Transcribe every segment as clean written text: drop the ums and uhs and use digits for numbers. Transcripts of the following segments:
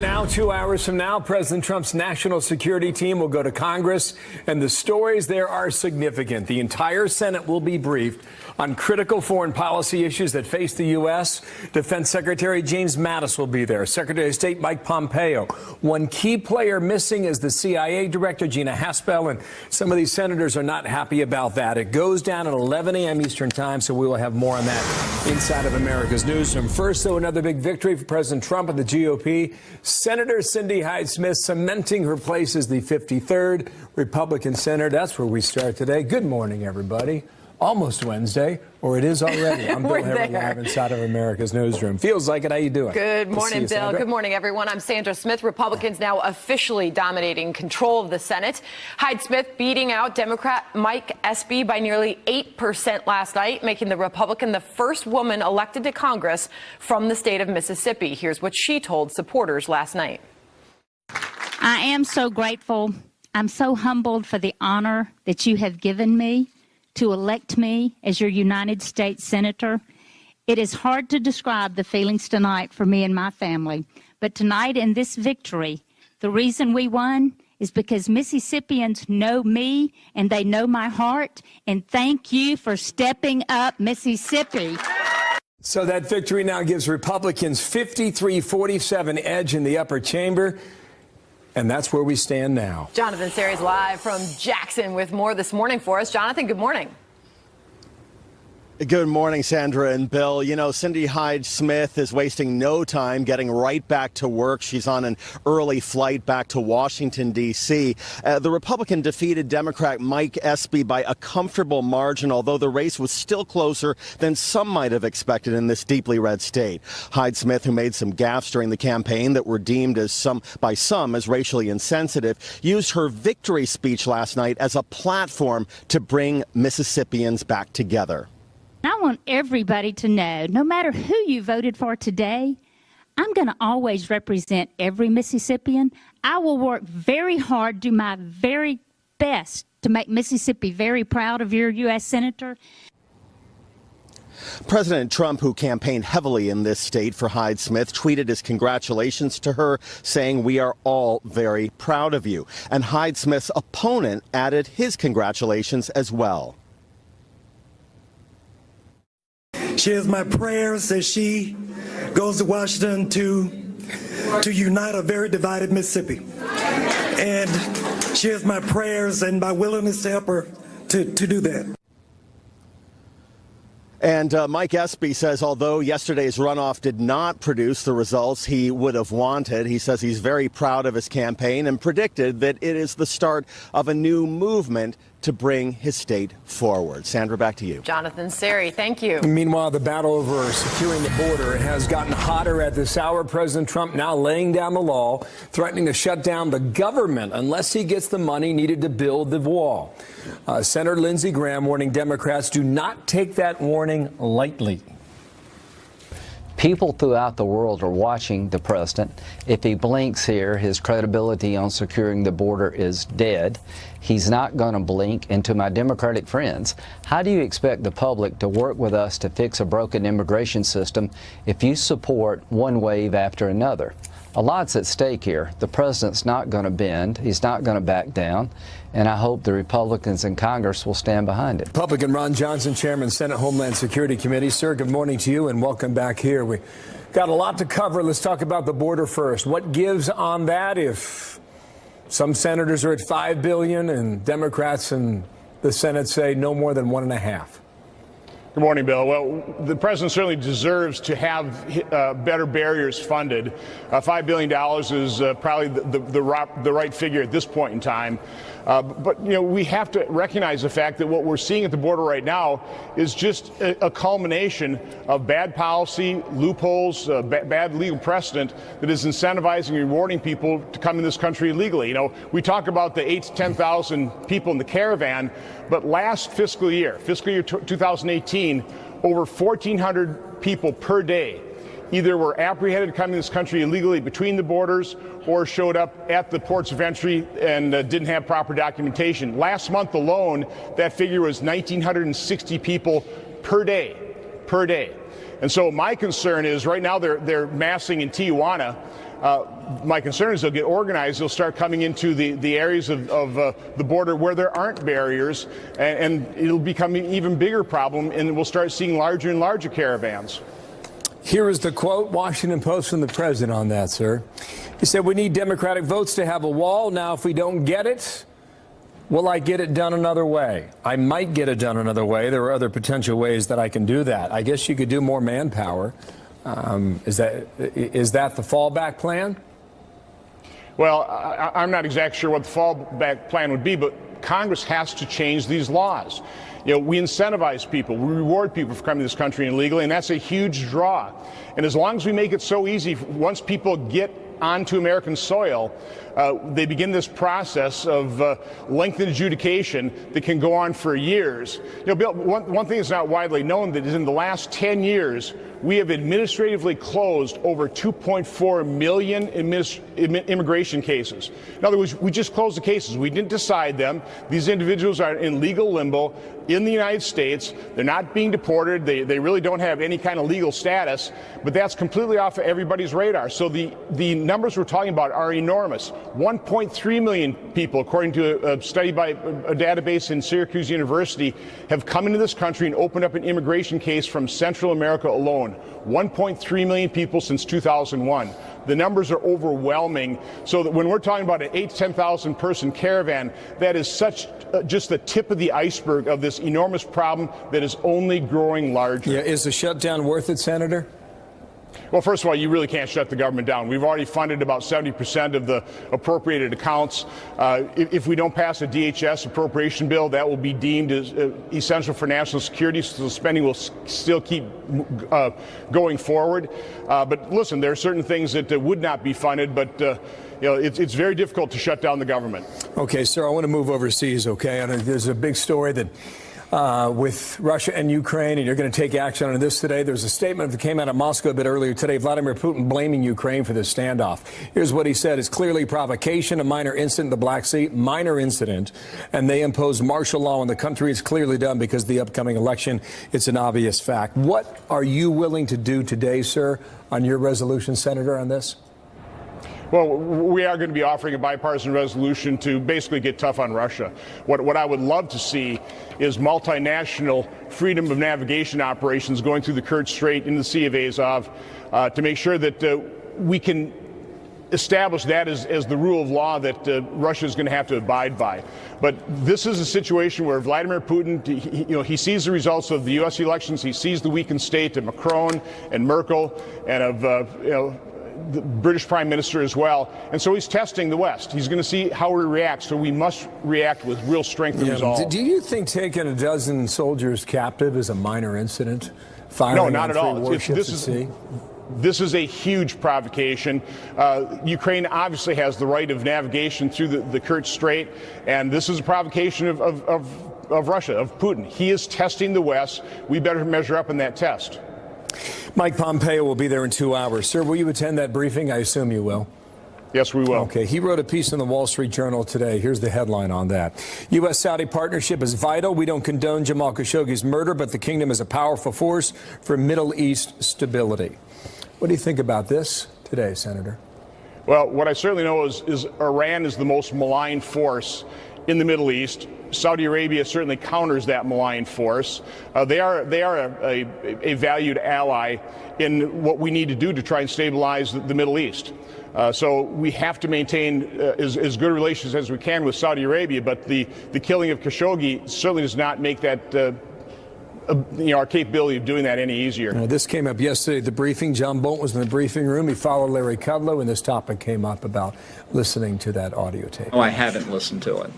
Now, 2 hours from now, President Trump's national security team will go to Congress, and the stories there are significant. The entire Senate will be briefed on critical foreign policy issues that face the U.S. Defense Secretary James Mattis will be there. Secretary of State Mike Pompeo. One key player missing is the CIA Director Gina Haspel, and some of these senators are not happy about that. It goes down at 11 a.m. Eastern time, so we will have more on that inside of America's Newsroom. First, though, another big victory for President Trump and the GOP. Senator Cindy Hyde-Smith cementing her place as the 53rd Republican senator. That's where we start today. Good morning, everybody. Almost Wednesday, or it is already. I'm Bill Harrell, live inside of America's Newsroom. Feels like it. How you doing? Good morning, Bill. Sandra. Good morning, everyone. I'm Sandra Smith. Republicans now officially dominating control of the Senate. Hyde-Smith beating out Democrat Mike Espy by nearly 8% last night, making the Republican the first woman elected to Congress from the state of Mississippi. Here's what she told supporters last night. I am so grateful. I'm so humbled for the honor that you have given me to elect me as your United States Senator. It is hard to describe the feelings tonight for me and my family, but tonight in this victory, the reason we won is because Mississippians know me and they know my heart, and thank you for stepping up, Mississippi. So that victory now gives Republicans 53-47 edge in the upper chamber. And that's where we stand now. Jonathan Seri's live from Jackson with more this morning for us. Jonathan, good morning. Good morning, Sandra and Bill. You know, Cindy Hyde-Smith is wasting no time getting right back to work. She's on an early flight back to Washington, D.C. The Republican defeated Democrat Mike Espy by a comfortable margin, although the race was still closer than some might have expected in this deeply red state. Hyde-Smith, who made some gaffes during the campaign that were deemed by some as racially insensitive, used her victory speech last night as a platform to bring Mississippians back together. I want everybody to know, no matter who you voted for today, I'm going to always represent every Mississippian. I will work very hard, do my very best to make Mississippi very proud of your U.S. Senator. President Trump, who campaigned heavily in this state for Hyde-Smith, tweeted his congratulations to her, saying, "We are all very proud of you." And Hyde-Smith's opponent added his congratulations as well. She has my prayers as she goes to Washington to unite a very divided Mississippi. And she has my prayers and my willingness to help her to do that. And Mike Espy says although yesterday's runoff did not produce the results he would have wanted, he says he's very proud of his campaign and predicted that it is the start of a new movement to bring his state forward. Sandra, back to you. Jonathan Seri, thank you. Meanwhile, the battle over securing the border has gotten hotter at this hour. President Trump now laying down the law, threatening to shut down the government unless he gets the money needed to build the wall. Senator Lindsey Graham warning Democrats do not take that warning lightly. People throughout the world are watching the president. If he blinks here, his credibility on securing the border is dead. He's not going to blink. And to my Democratic friends, how do you expect the public to work with us to fix a broken immigration system if you support one wave after another? A lot's at stake here. The president's not going to bend. He's not going to back down. And I hope the Republicans in Congress will stand behind it. Republican Ron Johnson, Chairman, Senate Homeland Security Committee. Sir, good morning to you and welcome back here. We got a lot to cover. Let's talk about the border first. What gives on that if some senators are at $5 billion and Democrats in the Senate say no more than $1.5? Good morning, Bill. Well, the president certainly deserves to have better barriers funded. $5 billion is probably the right figure at this point in time. But, you know, we have to recognize the fact that what we're seeing at the border right now is just a culmination of bad policy, loopholes, bad legal precedent that is incentivizing and rewarding people to come in this country illegally. You know, we talk about the 8,000 to 10,000 people in the caravan, but last fiscal year 2018, over 1,400 people per day either were apprehended coming to this country illegally between the borders or showed up at the ports of entry and didn't have proper documentation. Last month alone, that figure was 1,960 people per day. And so my concern is right now they're massing in Tijuana. My concern is they'll get organized. They'll start coming into the areas of the border where there aren't barriers, and it'll become an even bigger problem, and we'll start seeing larger and larger caravans. Here is the quote, Washington Post, from the president on that, sir. He said, "We need Democratic votes to have a wall. Now, if we don't get it, will I get it done another way? I might get it done another way. There are other potential ways that I can do that. I guess you could do more manpower. Is that the fallback plan?" Well, I'm not exactly sure what the fallback plan would be, but Congress has to change these laws. You know, we incentivize people, we reward people for coming to this country illegally, and that's a huge draw. And as long as we make it so easy, once people get onto American soil, they begin this process of lengthened adjudication that can go on for years. You know, Bill, one thing that's not widely known that is in the last 10 years, we have administratively closed over 2.4 million immigration cases. In other words, we just closed the cases. We didn't decide them. These individuals are in legal limbo in the United States. They're not being deported. They really don't have any kind of legal status, but that's completely off of everybody's radar. So the numbers we're talking about are enormous. 1.3 million people, according to a study by a database in Syracuse University, have come into this country and opened up an immigration case from Central America alone. 1.3 million people since 2001. The numbers are overwhelming. So that when we're talking about an 8,000 to 10,000 person caravan, that is such just the tip of the iceberg of this enormous problem that is only growing larger. Yeah, is the shutdown worth it, Senator? Well, first of all, you really can't shut the government down. We've already funded about 70% of the appropriated accounts. If we don't pass a DHS appropriation bill, that will be deemed as essential for national security, so spending will still keep going forward. But listen, there are certain things that would not be funded, but you know, it's very difficult to shut down the government. Okay, sir, I want to move overseas, okay? And there's a big story that with Russia and Ukraine, and you're going to take action on this today. There's a statement that came out of Moscow a bit earlier today. Vladimir Putin blaming Ukraine for this standoff. Here's what he said. It's clearly provocation, a minor incident in the Black Sea, minor incident, and they imposed martial law on the country. It's clearly done because of the upcoming election. It's an obvious fact. What are you willing to do today, sir, on your resolution, Senator, on this? Well, we are going to be offering a bipartisan resolution to basically get tough on Russia. What I would love to see is multinational freedom of navigation operations going through the Kerch Strait into the Sea of Azov to make sure that we can establish that as the rule of law that Russia is going to have to abide by. But this is a situation where Vladimir Putin, he sees the results of the U.S. elections. He sees the weakened state of Macron and Merkel and of, the British Prime Minister as well. And so he's testing the West. He's going to see how we react. So we must react with real strength and resolve. Do you think taking a dozen soldiers captive is a minor incident? No, not at all. This is a huge provocation. Ukraine obviously has the right of navigation through the Kerch Strait, and this is a provocation of Russia, of Putin. He is testing the West. We better measure up in that test. Mike Pompeo will be there in 2 hours. Sir, will you attend that briefing? I assume you will. Yes, we will. Okay. He wrote a piece in the Wall Street Journal today. Here's the headline on that. U.S.-Saudi partnership is vital. We don't condone Jamal Khashoggi's murder, but the kingdom is a powerful force for Middle East stability. What do you think about this today, Senator? Well, what I certainly know is Iran is the most malign force in the Middle East. Saudi Arabia certainly counters that malign force. They are a valued ally in what we need to do to try and stabilize the Middle East. So we have to maintain as good relations as we can with Saudi Arabia, but the killing of Khashoggi certainly does not make that our capability of doing that any easier. This came up yesterday at the briefing. John Bolton was in the briefing room. He followed Larry Kudlow, and this topic came up about listening to that audio tape. Oh, I haven't listened to it.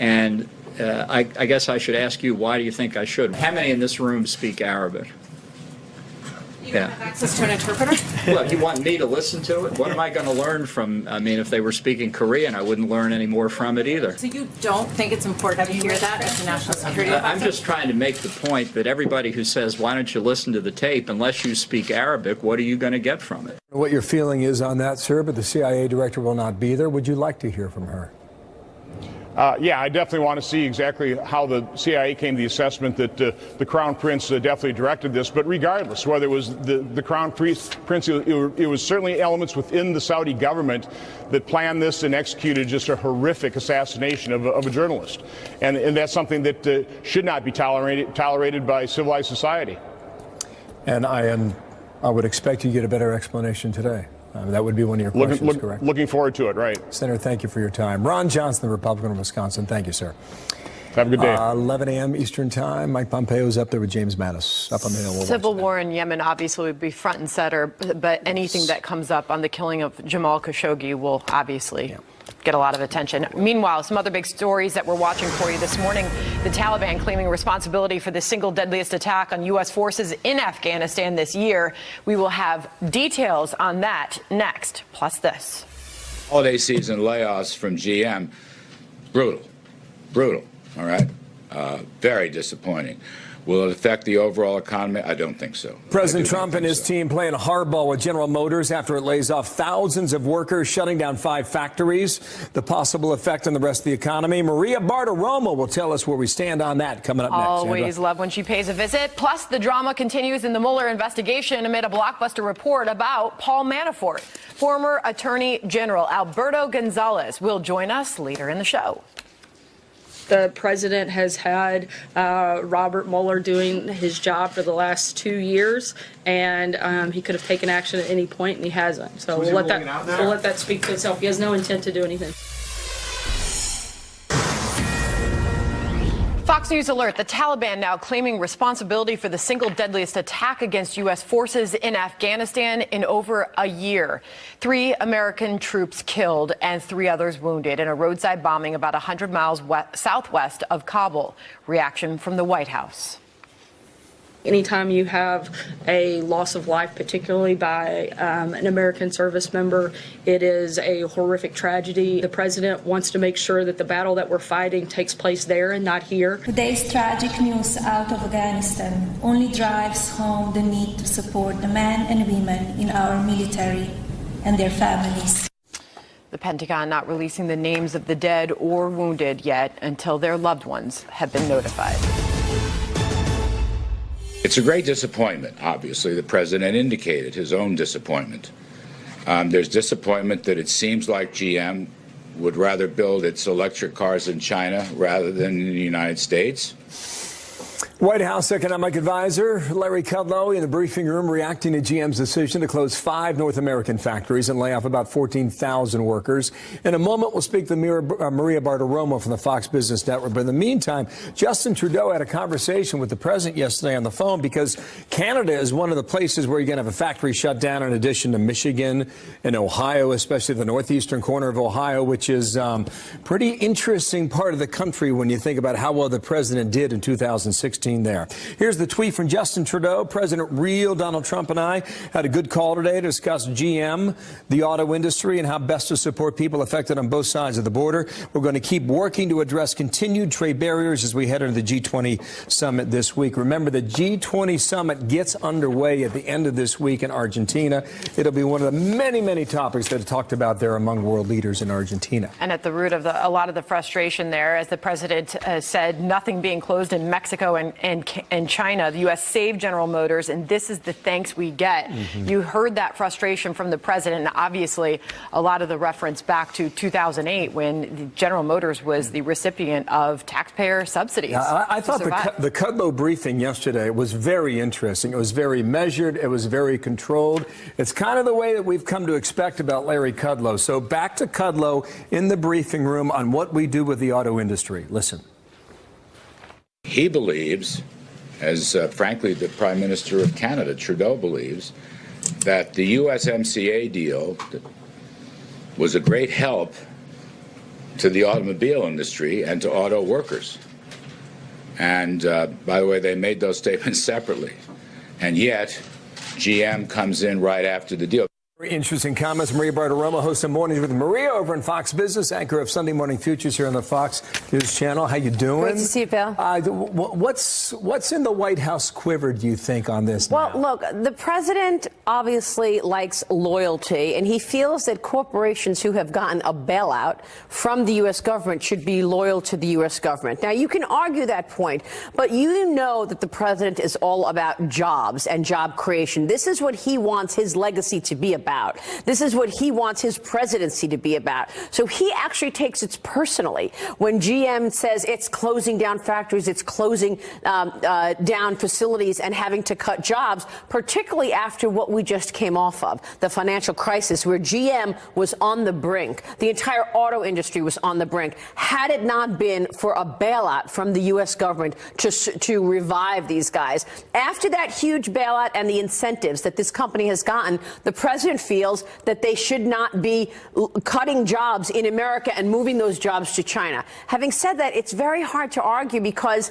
And I guess I should ask you, why do you think I should? How many in this room speak Arabic? You don't have access to an interpreter? Well, you want me to listen to it? What am I going to learn from? I mean, if they were speaking Korean, I wouldn't learn any more from it either. So you don't think it's important to hear that as a national security advisor? I'm just trying to make the point that everybody who says, why don't you listen to the tape, unless you speak Arabic, what are you going to get from it? What your feeling is on that, sir, but the CIA director will not be there. Would you like to hear from her? Yeah, I definitely want to see exactly how the CIA came to the assessment that the Crown Prince definitely directed this. But regardless, whether it was the Crown Prince, it was certainly elements within the Saudi government that planned this and executed just a horrific assassination of a journalist. And that's something that should not be tolerated by civilized society. And I would expect you to get a better explanation today. That would be one of your questions, correct? Looking forward to it, right. Senator, thank you for your time. Ron Johnson, the Republican of Wisconsin. Thank you, sir. Have a good day. 11 a.m. Eastern Time. Mike Pompeo's up there with James Mattis up on the hill. Civil war in Yemen obviously would be front and center, but anything that comes up on the killing of Jamal Khashoggi will obviously get a lot of attention. Meanwhile, some other big stories that we're watching for you this morning. The Taliban claiming responsibility for the single deadliest attack on U.S. forces in Afghanistan this year. We will have details on that next, plus this. Holiday season layoffs from GM, brutal, all right? Very disappointing. Will it affect the overall economy? I don't think so. President Trump and his team playing hardball with General Motors after it lays off thousands of workers, shutting down 5 factories. The possible effect on the rest of the economy. Maria Bartiromo will tell us where we stand on that coming up next. Always love when she pays a visit. Plus, the drama continues in the Mueller investigation amid a blockbuster report about Paul Manafort. Former Attorney General Alberto Gonzales will join us later in the show. The president has had Robert Mueller doing his job for the last 2 years, and he could have taken action at any point, and he hasn't. So we'll let that speak for itself. He has no intent to do anything. Fox News alert, the Taliban now claiming responsibility for the single deadliest attack against U.S. forces in Afghanistan in over a year. 3 American troops killed and 3 others wounded in a roadside bombing about 100 miles southwest of Kabul. Reaction from the White House. Anytime you have a loss of life, particularly by an American service member, it is a horrific tragedy. The president wants to make sure that the battle that we're fighting takes place there and not here. Today's tragic news out of Afghanistan only drives home the need to support the men and women in our military and their families. The Pentagon not releasing the names of the dead or wounded yet until their loved ones have been notified. It's a great disappointment. Obviously, the president indicated his own disappointment. There's disappointment that it seems like GM would rather build its electric cars in China rather than in the United States. White House economic advisor Larry Kudlow in the briefing room reacting to GM's decision to close 5 North American factories and lay off about 14,000 workers. In a moment, we'll speak to Maria Bartiromo from the Fox Business Network. But in the meantime, Justin Trudeau had a conversation with the president yesterday on the phone because Canada is one of the places where you're going to have a factory shut down in addition to Michigan and Ohio, especially the northeastern corner of Ohio, which is pretty interesting part of the country when you think about how well the president did in 2016 there. Here's the tweet from Justin Trudeau. President real Donald Trump and I had a good call today to discuss GM, the auto industry, and how best to support people affected on both sides of the border. We're going to keep working to address continued trade barriers as we head into the G20 summit this week. Remember, the G20 summit gets underway at the end of this week in Argentina. It'll be one of the many, many topics that are talked about there among world leaders in Argentina. And at the root of a lot of the frustration there, as the president said, nothing being closed in Mexico and China. The U.S. saved General Motors, and this is the thanks we get. You heard that frustration from the president, and obviously a lot of the reference back to 2008 when General Motors was the recipient of taxpayer subsidies. Yeah, I thought the Kudlow briefing yesterday was very interesting. It was very measured. It was very controlled. It's kind of the way that we've come to expect about Larry Kudlow. So back to Kudlow in the briefing room on what we do with the auto industry. Listen. He believes, as frankly the Prime Minister of Canada, Trudeau, believes, that the USMCA deal was a great help to the automobile industry and to auto workers. And by the way, they made those statements separately. And yet, GM comes in right after the deal. Very interesting comments. Maria Bartiromo, host of Mornings with Maria over in Fox Business, anchor of Sunday Morning Futures here on the Fox News Channel. How you doing? Great to see you, Bill. What's in the White House quiver, do you think, on this Well, now? look, the president obviously likes loyalty, and he feels that corporations who have gotten a bailout from the U.S. government should be loyal to the U.S. government. Now, you can argue that point, but you know that the president is all about jobs and job creation. This is what he wants his legacy to be about. This is what he wants his presidency to be about. So he actually takes it personally when GM says it's closing down factories, it's closing down facilities and having to cut jobs, particularly after what we just came off of, the financial crisis where GM was on the brink. The entire auto industry was on the brink. Had it not been for a bailout from the U.S. government to revive these guys. After that huge bailout and the incentives that this company has gotten, the president feels that they should not be cutting jobs in America and moving those jobs to China. Having said that, it's very hard to argue because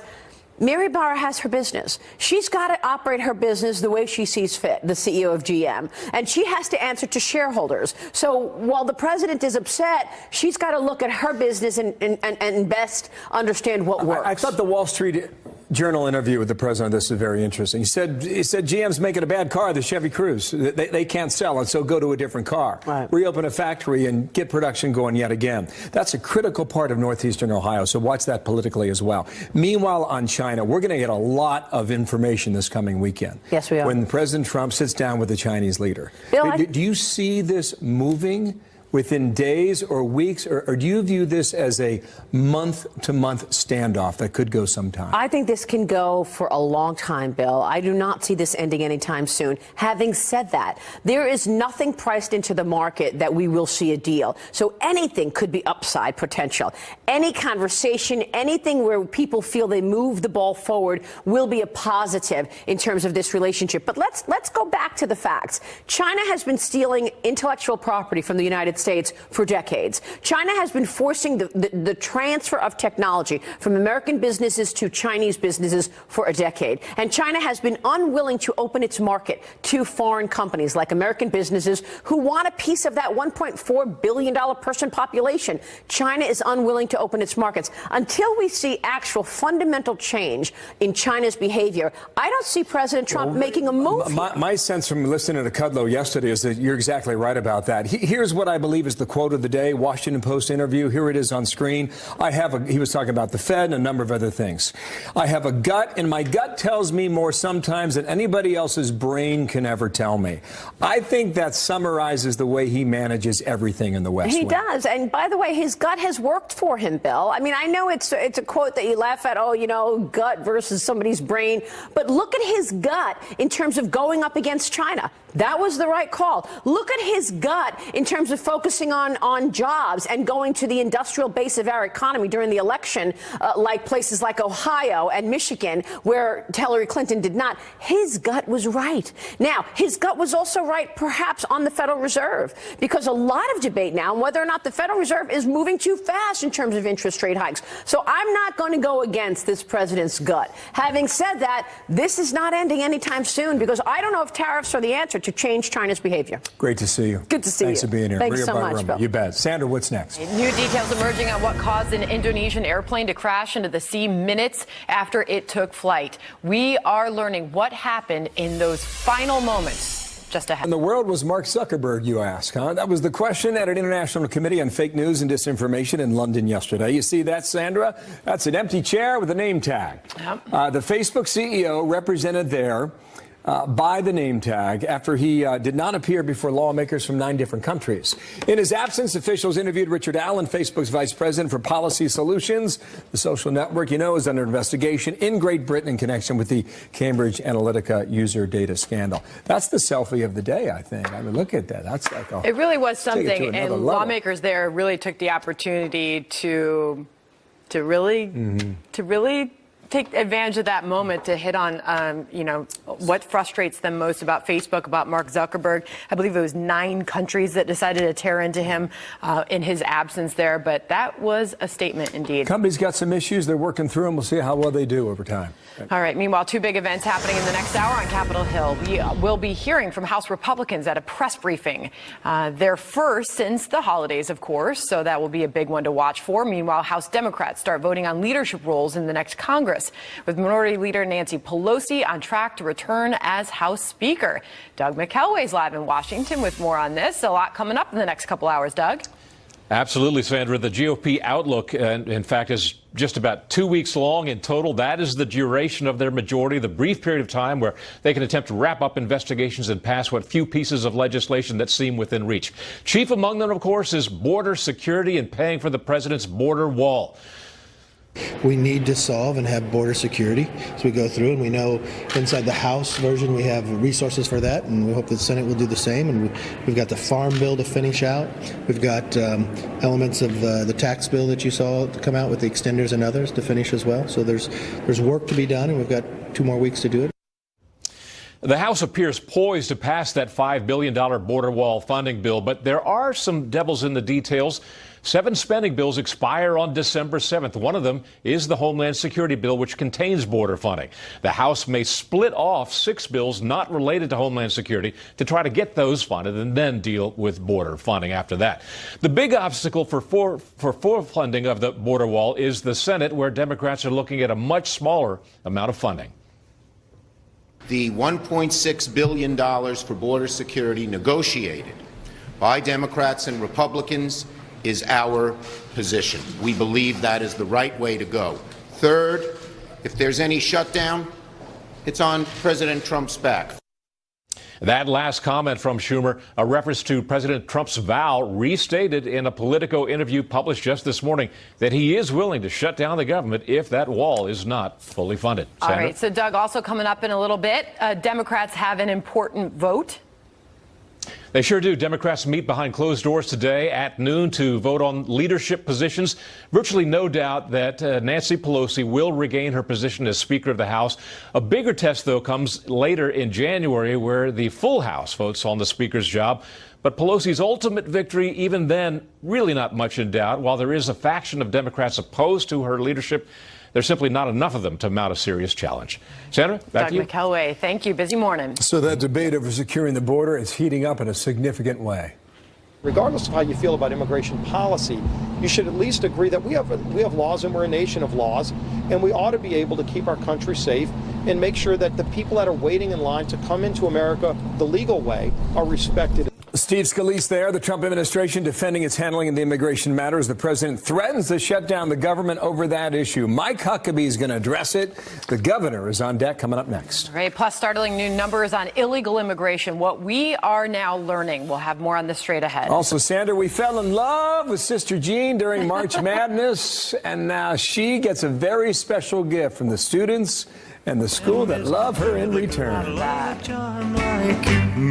Mary Barra has her business. She's got to operate her business the way she sees fit, the CEO of GM, and she has to answer to shareholders. So while the president is upset, she's got to look at her business and best understand what works. I thought the Wall Street Journal interview with the president on this is very interesting. He said GM's making a bad car, the Chevy Cruze. They can't sell it, so go to a different car. Right. Reopen a factory and get production going yet again. That's a critical part of northeastern Ohio, so watch that politically as well. Meanwhile, on China, we're going to get a lot of information this coming weekend. Yes, we are. When President Trump sits down with the Chinese leader. Bill, do you see this moving within days or weeks, or do you view this as a month-to-month standoff that could go sometime? I think this can go for a long time, Bill. I do not see this ending anytime soon. Having said that, there is nothing priced into the market that we will see a deal. So anything could be upside potential. Any conversation, anything where people feel they move the ball forward will be a positive in terms of this relationship. But let's go back to the facts. China has been stealing intellectual property from the United States for decades. China has been forcing the transfer of technology from American businesses to Chinese businesses for a decade. And China has been unwilling to open its market to foreign companies like American businesses who want a piece of that $1.4 billion person population. China is unwilling to open its markets. Until we see actual fundamental change in China's behavior, I don't see President Trump making a move. My sense from listening to Kudlow yesterday is that you're exactly right about that. Here's what I believe is the quote of the day, Washington Post interview. Here it is on screen. He was talking about the Fed and a number of other things. I have a gut, and my gut tells me more sometimes than anybody else's brain can ever tell me. I think that summarizes the way he manages everything in the West Wing. He does. And by the way, his gut has worked for him, Bill. I mean, I know it's a quote that you laugh at, oh, you know, gut versus somebody's brain. But look at his gut in terms of going up against China. That was the right call. Look at his gut in terms of focusing on jobs and going to the industrial base of our economy during the election, like places like Ohio and Michigan, where Hillary Clinton did not. His gut was right. Now, his gut was also right, perhaps, on the Federal Reserve, because a lot of debate now on whether or not the Federal Reserve is moving too fast in terms of interest rate hikes. So I'm not going to go against this president's gut. Having said that, this is not ending anytime soon, because I don't know if tariffs are the answer to change China's behavior. Great to see you. Good to see you. Thanks for being here. Thanks so much, Bill. You bet. Sandra, what's next? New details emerging on what caused an Indonesian airplane to crash into the sea minutes after it took flight. We are learning what happened in those final moments just ahead. In the world was Mark Zuckerberg, you ask, huh? That was the question at an international committee on fake news and disinformation in London yesterday. You see that, Sandra? That's an empty chair with a name tag. Yep. The Facebook CEO represented there by the name tag after he did not appear before lawmakers from 9 different countries. In his absence, officials interviewed Richard Allen, Facebook's vice president for policy solutions. The social network, you know, is under investigation in Great Britain in connection with the Cambridge Analytica user data scandal. That's the selfie of the day, I think. I mean, look at that. That's like it really was something, and lawmakers there really took the opportunity to really take advantage of that moment to hit on, you know, what frustrates them most about Facebook, about Mark Zuckerberg. I believe it was 9 countries that decided to tear into him in his absence there. But that was a statement indeed. Company's got some issues. They're working through them. We'll see how well they do over time. All right. Meanwhile, 2 big events happening in the next hour on Capitol Hill. We will be hearing from House Republicans at a press briefing. Their first since the holidays, of course. So that will be a big one to watch for. Meanwhile, House Democrats start voting on leadership roles in the next Congress. Congress, with Minority Leader Nancy Pelosi on track to return as House Speaker. Doug McKelway's live in Washington with more on this. A lot coming up in the next couple hours, Doug. Absolutely, Sandra. The GOP outlook, in fact, is just about 2 weeks long in total. That is the duration of their majority, the brief period of time where they can attempt to wrap up investigations and pass what few pieces of legislation that seem within reach. Chief among them, of course, is border security and paying for the president's border wall. We need to solve and have border security as we go through, and we know inside the House version we have resources for that, and we hope the Senate will do the same. And we've got the farm bill to finish out. We've got elements of the tax bill that you saw come out with the extenders and others to finish as well. So there's work to be done, and we've got 2 more weeks to do it. The House appears poised to pass that $5 billion border wall funding bill, but there are some devils in the details. 7 spending bills expire on December 7th. One of them is the Homeland Security bill, which contains border funding. The House may split off 6 bills not related to Homeland Security to try to get those funded and then deal with border funding after that. The big obstacle for full funding of the border wall is the Senate, where Democrats are looking at a much smaller amount of funding. The $1.6 billion for border security negotiated by Democrats and Republicans is our position. We believe that is the right way to go. Third, if there's any shutdown, it's on President Trump's back. That last comment from Schumer, a reference to President Trump's vow restated in a Politico interview published just this morning that he is willing to shut down the government if that wall is not fully funded. Sandra? All right, so Doug, also coming up in a little bit, Democrats have an important vote. They sure do. Democrats meet behind closed doors today at noon to vote on leadership positions. Virtually no doubt that Nancy Pelosi will regain her position as Speaker of the House. A bigger test, though, comes later in January, where the full House votes on the Speaker's job. But Pelosi's ultimate victory, even then, really not much in doubt. While there is a faction of Democrats opposed to her leadership, there's simply not enough of them to mount a serious challenge. Sandra, back to you. Doug McKelway, thank you. Busy morning. So that debate over securing the border is heating up in a significant way. Regardless of how you feel about immigration policy, you should at least agree that we have laws and we're a nation of laws, and we ought to be able to keep our country safe and make sure that the people that are waiting in line to come into America the legal way are respected. Steve Scalise there, the Trump administration defending its handling of the immigration matter as the president threatens to shut down the government over that issue. Mike Huckabee is going to address it. The governor is on deck coming up next. All right, plus startling new numbers on illegal immigration. What we are now learning. We'll have more on this straight ahead. Also, Sandra, we fell in love with Sister Jean during March Madness, and now she gets a very special gift from the students and the school that love her in return.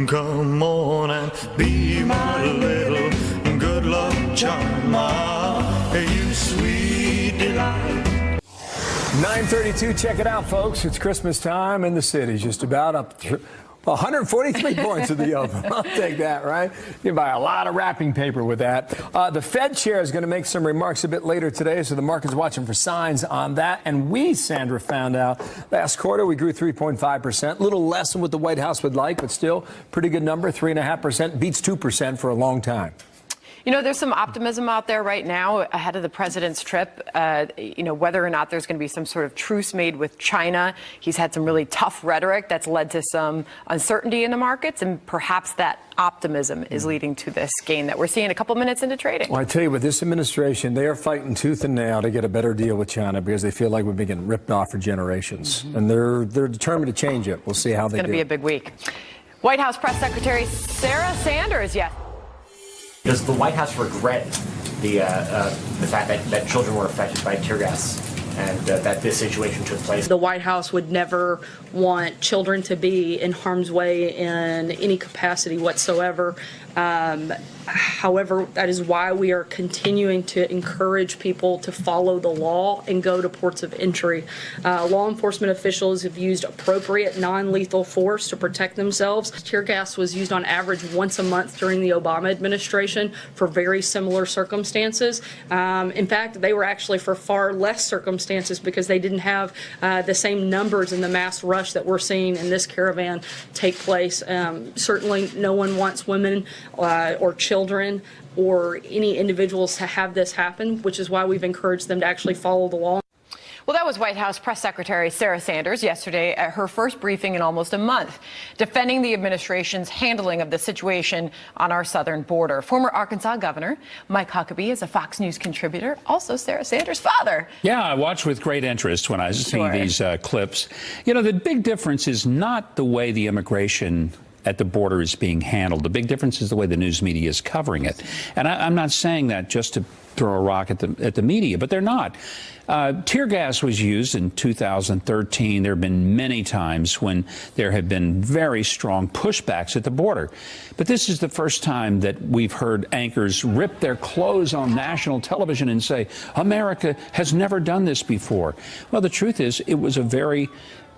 Come on and be my little good luck charm, you sweet delight. 9:32, check it out, folks. It's Christmas time in the city, just about up 143 points of the open. I'll take that, right? You can buy a lot of wrapping paper with that. The Fed chair is going to make some remarks a bit later today, so the market's watching for signs on that. And we, Sandra, found out last quarter we grew 3.5%. A little less than what the White House would like, but still pretty good number. 3.5% beats 2% for a long time. You know, there's some optimism out there right now ahead of the president's trip, whether or not there's going to be some sort of truce made with China. He's had some really tough rhetoric that's led to some uncertainty in the markets, and perhaps that optimism is leading to this gain that we're seeing a couple minutes into trading. Well, I tell you, with this administration, they are fighting tooth and nail to get a better deal with China because they feel like we've been getting ripped off for generations. And they're determined to change it. We'll see how they do. It's going to be a big week. White House Press Secretary Sarah Sanders, yes. Does the White House regret the fact that children were affected by tear gas and that this situation took place? The White House would never want children to be in harm's way in any capacity whatsoever. However, that is why we are continuing to encourage people to follow the law and go to ports of entry. Law enforcement officials have used appropriate non-lethal force to protect themselves. Tear gas was used on average once a month during the Obama administration for very similar circumstances. In fact, they were actually for far less circumstances because they didn't have the same numbers in the mass rush that we're seeing in this caravan take place. Certainly no one wants women or children or any individuals to have this happen, which is why we've encouraged them to actually follow the law. Well, that was White House Press Secretary Sarah Sanders yesterday at her first briefing in almost a month, defending the administration's handling of the situation on our southern border. Former Arkansas Governor Mike Huckabee is a Fox News contributor, also Sarah Sanders' father. Yeah, I watched with great interest when I see these clips. You know, the big difference is not the way the immigration at the border is being handled. The big difference is the way the news media is covering it. And I'm not saying that just to throw a rock at the media, but they're not. Tear gas was used in 2013. There have been many times when there have been very strong pushbacks at the border. But this is the first time that we've heard anchors rip their clothes on national television and say, America has never done this before. Well, the truth is, it was a very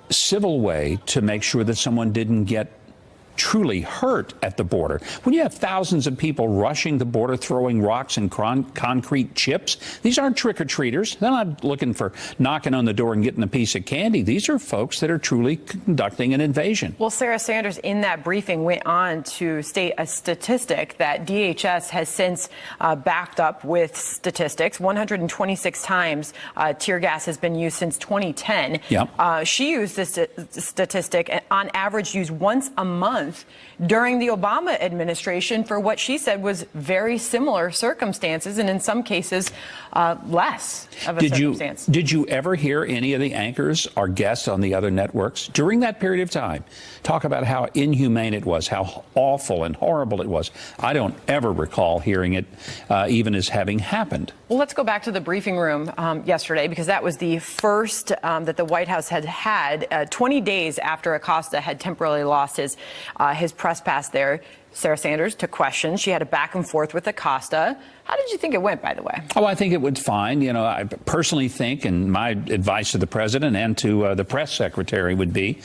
civil way to make sure that someone didn't get truly hurt at the border. When you have thousands of people rushing the border, throwing rocks and concrete chips, these aren't trick-or-treaters. They're not looking for knocking on the door and getting a piece of candy. These are folks that are truly conducting an invasion. Well, Sarah Sanders in that briefing went on to state a statistic that DHS has since backed up with statistics. 126 times tear gas has been used since 2010. Yep. She used this statistic, on average used once a month during the Obama administration for what she said was very similar circumstances, and in some cases less of a circumstance. Did you ever hear any of the anchors or guests on the other networks during that period of time talk about how inhumane it was, how awful and horrible it was? I don't ever recall hearing it even as having happened. Well, let's go back to the briefing room yesterday, because that was the first that the White House had 20 days after Acosta had temporarily lost his press pass there. Sarah Sanders took questions. She had a back and forth with Acosta. How did you think it went, by the way? Oh, I think it went fine. You know, I personally think, and my advice to the president and to the press secretary would be,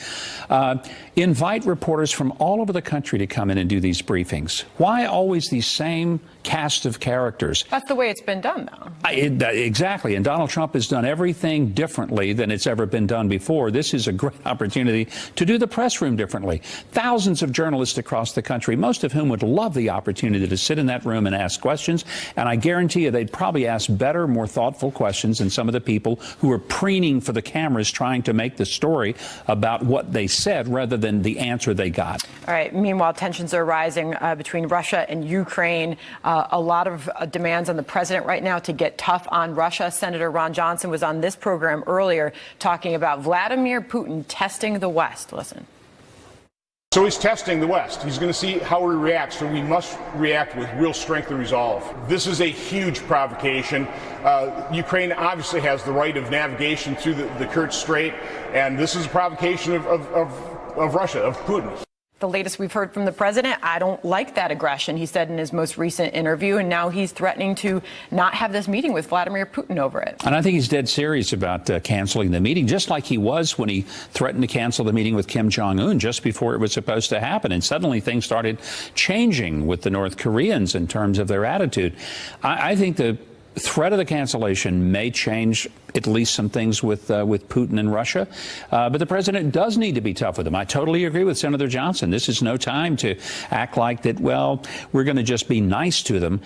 invite reporters from all over the country to come in and do these briefings. Why always these same cast of characters? That's the way it's been done, though. Exactly. And Donald Trump has done everything differently than it's ever been done before. This is a great opportunity to do the press room differently. Thousands of journalists across the country, most of whom would love the opportunity to sit in that room and ask questions. And I guarantee you they'd probably ask better, more thoughtful questions than some of the people who are preening for the cameras trying to make the story about what they said rather than the answer they got. All right. Meanwhile, tensions are rising between Russia and Ukraine. A lot of demands on the president right now to get tough on Russia. Senator Ron Johnson was on this program earlier talking about Vladimir Putin testing the West. Listen. So he's testing the West. He's going to see how he reacts, so we must react with real strength and resolve. This is a huge provocation. Ukraine obviously has the right of navigation through the Kerch Strait, and this is a provocation of Russia, of Putin. The latest we've heard from the president, I don't like that aggression, he said in his most recent interview, and now he's threatening to not have this meeting with Vladimir Putin over it. And I think he's dead serious about canceling the meeting, just like he was when he threatened to cancel the meeting with Kim Jong-un just before it was supposed to happen. And suddenly things started changing with the North Koreans in terms of their attitude. I think the threat of the cancellation may change at least some things with Putin and Russia. But the president does need to be tough with them. I totally agree with Senator Johnson. This is no time to act like that, well, we're going to just be nice to them.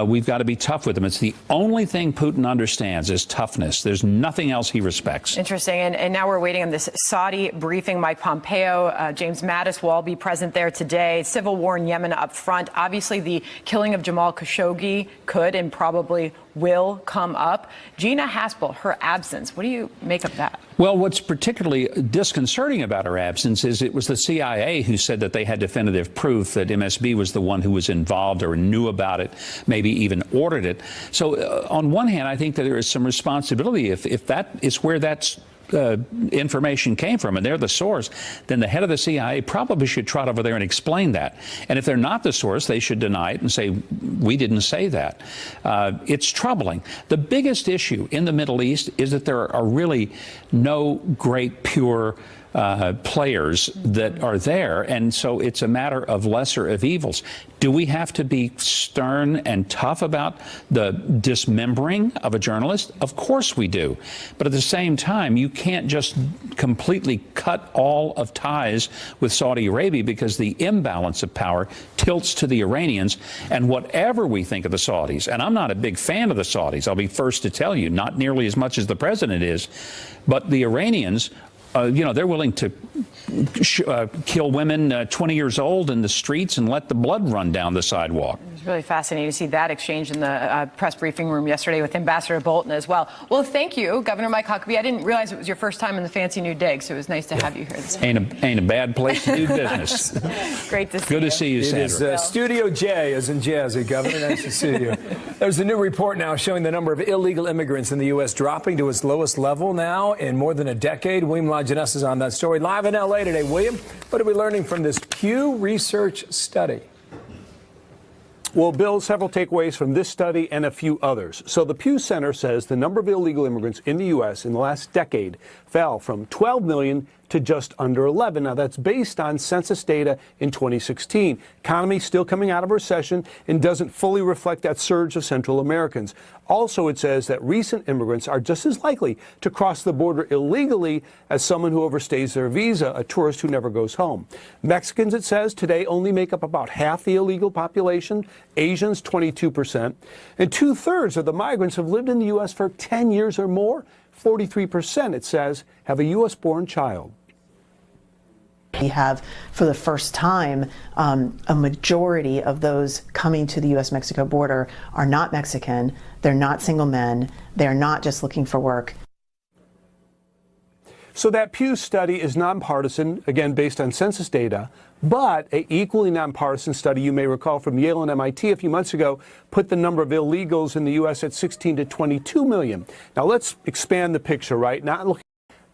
We've got to be tough with them. It's the only thing Putin understands is toughness. There's nothing else he respects. Interesting. And now we're waiting on this Saudi briefing. Mike Pompeo, James Mattis will all be present there today. Civil war in Yemen up front. Obviously, the killing of Jamal Khashoggi could and probably will come up. Gina Haspel, her absence. What do you make of that? Well, what's particularly disconcerting about her absence is it was the CIA who said that they had definitive proof that MSB was the one who was involved or knew about it, maybe even ordered it. So on one hand, I think that there is some responsibility. If that is where that's information came from and they're the source, then the head of the CIA probably should trot over there and explain that. And if they're not the source, they should deny it and say, we didn't say that. It's troubling. The biggest issue in the Middle East is that there are really no great, pure players that are there, and so it's a matter of lesser of evils. Do we have to be stern and tough about the dismembering of a journalist? Of course we do. But at the same time, you can't just completely cut all of ties with Saudi Arabia, because the imbalance of power tilts to the Iranians. And whatever we think of the Saudis, and I'm not a big fan of the Saudis, I'll be first to tell you, not nearly as much as the president is, but the Iranians, they're willing to kill women 20 years old in the streets and let the blood run down the sidewalk. It was really fascinating to see that exchange in the press briefing room yesterday with Ambassador Bolton as well. Well, thank you, Governor Mike Huckabee. I didn't realize it was your first time in the fancy new dig, so it was nice to have you here this morning. Ain't a bad place to do business. Great to see you. Good to see you, Sandra. It is Studio J, as in Jazzy, Governor. Nice to see you. There's a new report now showing the number of illegal immigrants in the U.S. dropping to its lowest level now in more than a decade. William Lajeunesse is on that story live in L.A. today. William, what are we learning from this Pew Research study? Well, Bill, several takeaways from this study and a few others. So the Pew Center says the number of illegal immigrants in the U.S. in the last decade fell from 12 million to just under 11. Now, that's based on census data in 2016. Economy still coming out of recession and doesn't fully reflect that surge of Central Americans. Also, it says that recent immigrants are just as likely to cross the border illegally as someone who overstays their visa, a tourist who never goes home. Mexicans, it says, today only make up about half the illegal population, Asians 22%, and 2/3 of the migrants have lived in the U.S. for 10 years or more. 43%, it says, have a U.S.-born child. We have, for the first time, a majority of those coming to the U.S.-Mexico border are not Mexican, they're not single men, they're not just looking for work. So that Pew study is nonpartisan, again, based on census data, but an equally nonpartisan study, you may recall, from Yale and MIT a few months ago, put the number of illegals in the U.S. at 16 to 22 million. Now, let's expand the picture, right? Not looking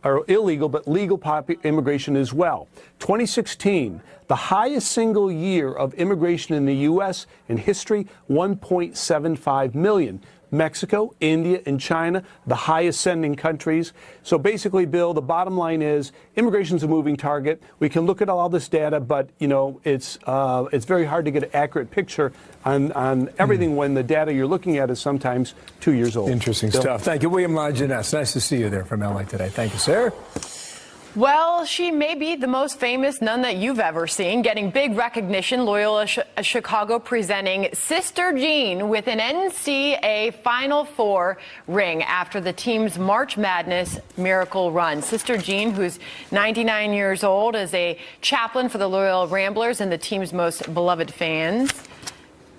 or illegal, but legal immigration as well. 2016, the highest single year of immigration in the U.S. in history, 1.75 million. Mexico, India, and China, the highest sending countries. So basically, Bill, the bottom line is immigration is a moving target. We can look at all this data, but it's very hard to get an accurate picture on everything when the data you're looking at is sometimes 2 years old. Interesting stuff. Thank you, William Lajeunesse. Nice to see you there from LA today. Thank you, sir. Well, she may be the most famous nun that you've ever seen, getting big recognition. Loyola Chicago presenting Sister Jean with an NCAA Final Four ring after the team's March Madness miracle run. Sister Jean, who's 99 years old, is a chaplain for the Loyola Ramblers and the team's most beloved fans.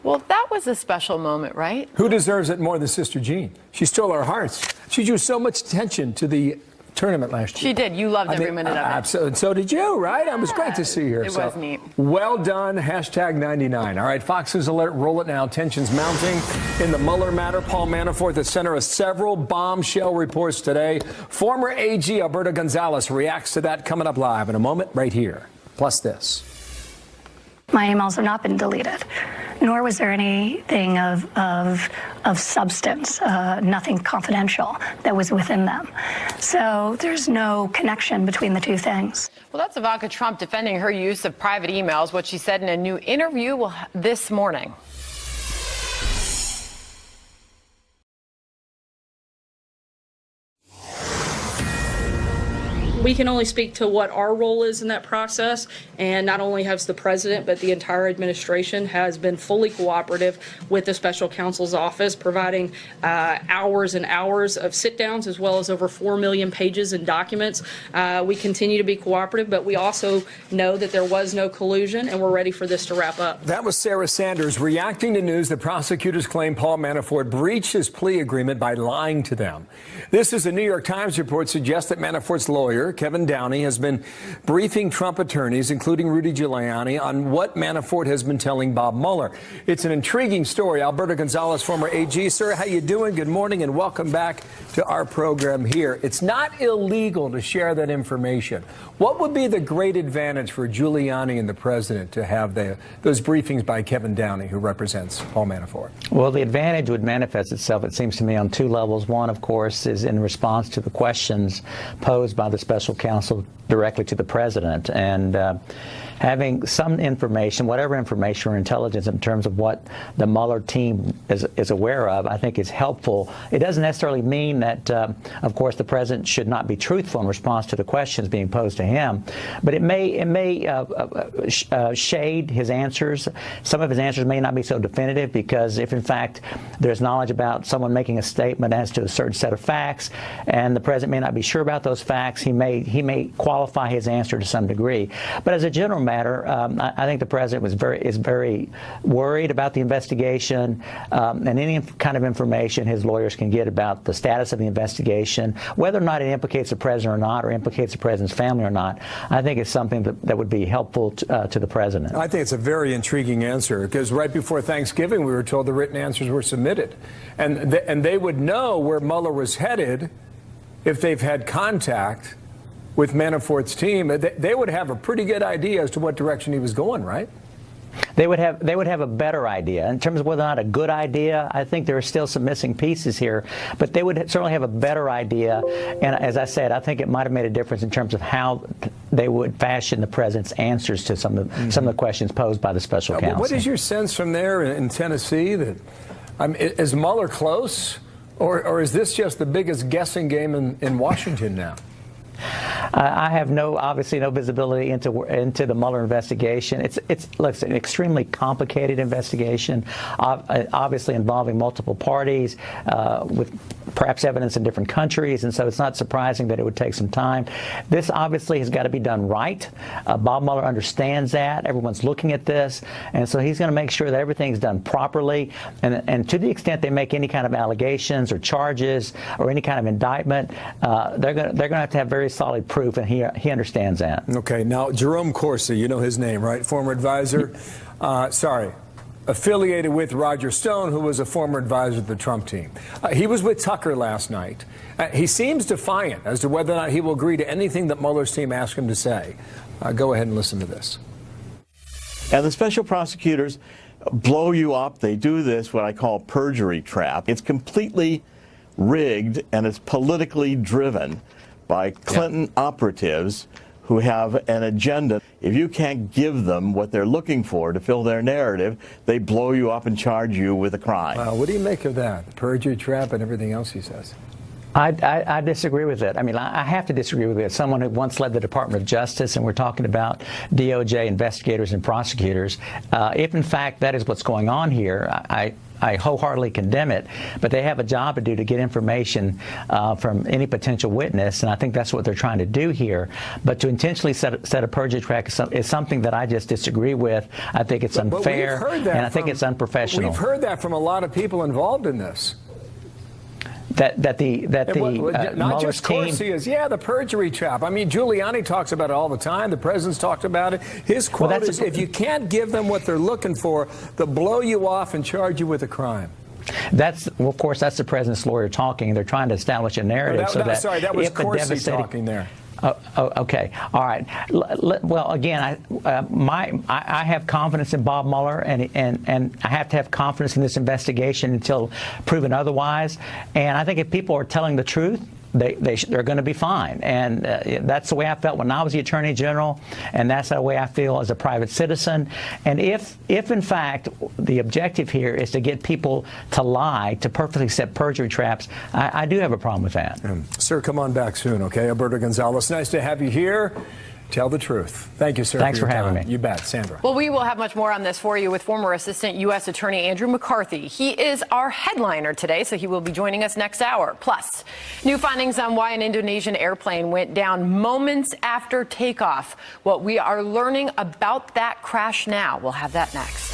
Well, that was a special moment, right? Who deserves it more than Sister Jean? She stole our hearts. She drew so much attention to the tournament last year. She did. You loved every minute of it. Absolutely. And so did you, right? It was great to see her. It was neat. Well done. Hashtag 99. All right, Fox News alert. Roll it now. Tensions mounting in the Mueller matter. Paul Manafort, the center of several bombshell reports today. Former AG Alberto Gonzalez reacts to that, coming up live in a moment right here. Plus this. My emails have not been deleted, nor was there anything of substance, nothing confidential that was within them. So there's no connection between the two things. Well, that's Ivanka Trump defending her use of private emails, what she said in a new interview this morning. We can only speak to what our role is in that process, and not only has the president, but the entire administration has been fully cooperative with the special counsel's office, providing hours and hours of sit-downs, as well as over 4 million pages in documents. We continue to be cooperative, but we also know that there was no collusion, and we're ready for this to wrap up. That was Sarah Sanders reacting to news that prosecutors claim Paul Manafort breached his plea agreement by lying to them. This is a New York Times report suggests that Manafort's lawyer, Kevin Downey, has been briefing Trump attorneys, including Rudy Giuliani, on what Manafort has been telling Bob Mueller. It's an intriguing story. Alberto Gonzalez, former AG. Sir, how you doing? Good morning and welcome back to our program here. It's not illegal to share that information. What would be the great advantage for Giuliani and the president to have those briefings by Kevin Downey, who represents Paul Manafort? Well, the advantage would manifest itself, it seems to me, on two levels. One, of course, is in response to the questions posed by the special special counsel directly to the president. And having some information, whatever information or intelligence in terms of what the Mueller team is aware of, I think is helpful. It doesn't necessarily mean that, of course, the president should not be truthful in response to the questions being posed to him, but it may shade his answers. Some of his answers may not be so definitive, because if in fact there's knowledge about someone making a statement as to a certain set of facts, and the president may not be sure about those facts, he may qualify his answer to some degree. But as a general matter, I think the president is very worried about the investigation, and any kind of information his lawyers can get about the status of the investigation, whether or not it implicates the president or not, or implicates the president's family or not. I think it's something that would be helpful to the president. I think it's a very intriguing answer, because right before Thanksgiving we were told the written answers were submitted, and they would know where Mueller was headed if they've had contact with Manafort's team. They would have a pretty good idea as to what direction he was going, right? They would have a better idea. In terms of whether or not a good idea, I think there are still some missing pieces here, but they would certainly have a better idea. And as I said, I think it might have made a difference in terms of how they would fashion the president's answers to some of the questions posed by the special counsel. What is your sense from there in Tennessee? That is Mueller close, or is this just the biggest guessing game in Washington now? I have obviously no visibility into the Mueller investigation. It's an extremely complicated investigation, obviously involving multiple parties, with perhaps evidence in different countries, and so it's not surprising that it would take some time. This obviously has got to be done right. Bob Mueller understands that. Everyone's looking at this, and so he's going to make sure that everything's done properly. And to the extent they make any kind of allegations or charges or any kind of indictment, they're going to have very solid proof, and he understands that. Okay, now Jerome Corsi, you know his name, right? Former advisor, affiliated with Roger Stone, who was a former advisor to the Trump team. He was with Tucker last night. He seems defiant as to whether or not he will agree to anything that Mueller's team asked him to say. Go ahead and listen to this. And the special prosecutors blow you up. They do this, what I call perjury trap. It's completely rigged, and it's politically driven by Clinton operatives who have an agenda. If you can't give them what they're looking for to fill their narrative, they blow you up and charge you with a crime. What do you make of that? The perjury trap and everything else he says. I disagree with it. I mean, I have to disagree with it. Someone who once led the Department of Justice, and we're talking about DOJ investigators and prosecutors. If in fact that is what's going on here, I wholeheartedly condemn it, but they have a job to do to get information from any potential witness, and I think that's what they're trying to do here. But to intentionally set a perjury trap is something that I just disagree with. I think it's unfair, and I think it's unprofessional. We've heard that from a lot of people involved in this. Not just Corsi is, the perjury trap. I mean, Giuliani talks about it all the time. The president's talked about it. His quote is, if you can't give them what they're looking for, they'll blow you off and charge you with a crime. Of course, that's the president's lawyer talking. They're trying to establish a narrative that was Corsi talking there. Okay. All right. Well, again, I have confidence in Bob Mueller, and I have to have confidence in this investigation until proven otherwise. And I think if people are telling the truth, they're going to be fine. And that's the way I felt when I was the Attorney General, and that's the way I feel as a private citizen. And if in fact the objective here is to get people to lie, to perfectly set perjury traps, I do have a problem with that. Sir, come on back soon, okay? Alberto Gonzalez, nice to have you here. Tell the truth. Thank you, sir. Thanks for having me. You bet. Sandra. Well, we will have much more on this for you with former Assistant U.S. Attorney Andrew McCarthy. He is our headliner today, so he will be joining us next hour. Plus, new findings on why an Indonesian airplane went down moments after takeoff. What we are learning about that crash now. We'll have that next.